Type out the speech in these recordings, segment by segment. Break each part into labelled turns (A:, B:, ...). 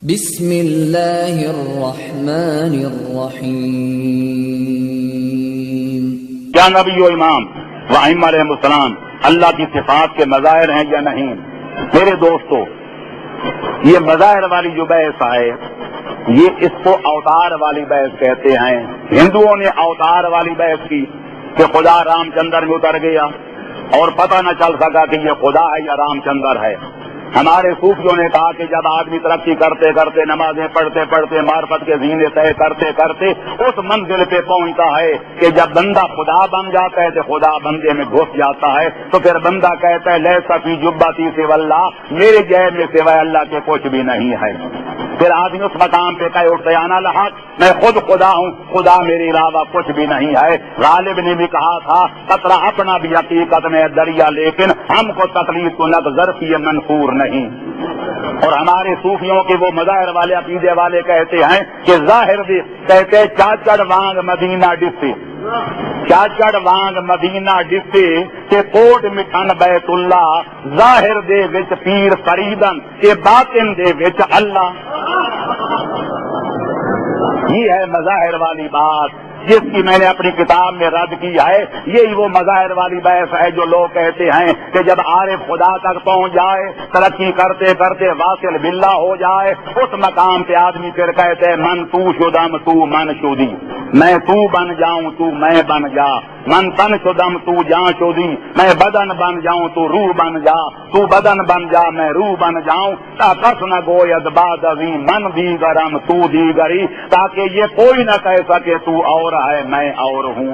A: بسم اللہ الرحمن الرحیم۔
B: کیا نبی و امام و ائمہ علیہ السلام اللہ کی صفات کے مظاہر ہیں یا نہیں؟ میرے دوستو، یہ مظاہر والی جو بحث ہے، یہ اس کو اوتار والی بحث کہتے ہیں۔ ہندوؤں نے اوتار والی بحث کی کہ خدا رام چندر میں اتر گیا اور پتہ نہ چل سکا کہ یہ خدا ہے یا رام چندر ہے۔ ہمارے صوفیوں نے کہا کہ جب آدمی ترقی کرتے کرتے، نمازیں پڑھتے پڑھتے، معرفت کے زینے طے کرتے کرتے اس منزل پہ پہنچتا ہے کہ جب بندہ خدا بن جاتا ہے تو خدا بندے میں گھس جاتا ہے، تو پھر بندہ کہتا ہے لیسا فی جبتی سوی اللہ، میرے جیب میں سوائے اللہ کے کچھ بھی نہیں ہے۔ پھر آدمی اس مقام پہ کہے اٹھتے آنا الحق، میں خود خدا ہوں، خدا میرے علاوہ کچھ بھی نہیں ہے۔ غالب نے بھی کہا تھا قطرہ اپنا بھی حقیقت میں دریا، لیکن ہم کو تکلیف کو نظر کی منصور نہیں۔ اور ہمارے صوفیوں کے وہ مظاہر والے عقیدے والے کہتے ہیں کہ ظاہر بھی کہتے چاچڑ وانگ مدینہ ڈسے، چاچڑ وانگ مدینہ ڈسے کہ کوٹ مٹھن بیت اللہ، ظاہر دے وچ پیر فریدن کہ باطن دے وچ اللہ۔ یہ ہے مظاہر والی بات جس کی میں نے اپنی کتاب میں رد کی ہے۔ یہی وہ مظاہر والی بحث ہے جو لوگ کہتے ہیں کہ جب عارف خدا تک پہنچ جائے، ترقی کرتے کرتے واصل باللہ ہو جائے، اس مقام پہ آدمی پھر کہتے ہیں من تو شدم تو من شدی، میں تو بن جاؤں تو میں بن جا، من تن شدم تو جان شدی، میں بدن بن جاؤں تو روح بن جا، تو بدن بن جا میں روح بن جاؤں، تا کس نہ گوید بعد ازیں من دیگرم تو دیگری، تاکہ یہ کوئی نہ کہہ سکے تو اور ہے میں اور ہوں۔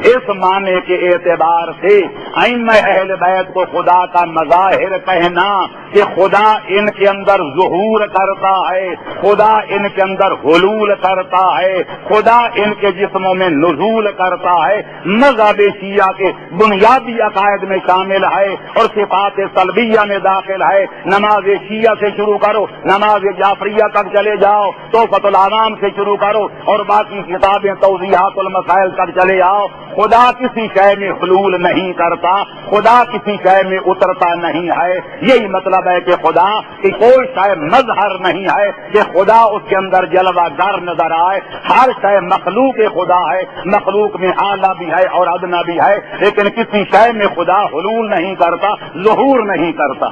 B: اس معنی کے اعتبار سے ائمہ اہل بیت کو خدا کا مظاہر کہنا کہ خدا ان کے اندر ظہور کرتا ہے، خدا ان کے اندر حلول کرتا ہے، خدا ان کے جسموں میں نزول کرتا ہے، مذہب شیعہ کے بنیادی عقائد میں شامل ہے اور صفات سلبیہ میں داخل ہے۔ نماز شیعہ سے شروع کرو، نماز جعفریہ تک چلے جاؤ، تحفۃ العوام سے شروع کرو اور باقی کتابیں توضیحات المسائل تک چلے آؤ۔ خدا کسی شے میں حلول نہیں کرتا، خدا کسی شے میں اترتا نہیں ہے۔ یہی مطلب ہے کہ خدا کی کوئی شے مظہر نہیں ہے کہ خدا اس کے اندر جلوہ گر نظر آئے۔ ہر شے مخلوق خدا ہے، مخلوق میں اعلیٰ بھی ہے اور ادنا بھی ہے، لیکن کسی شے میں خدا حلول نہیں کرتا، ظہور نہیں کرتا۔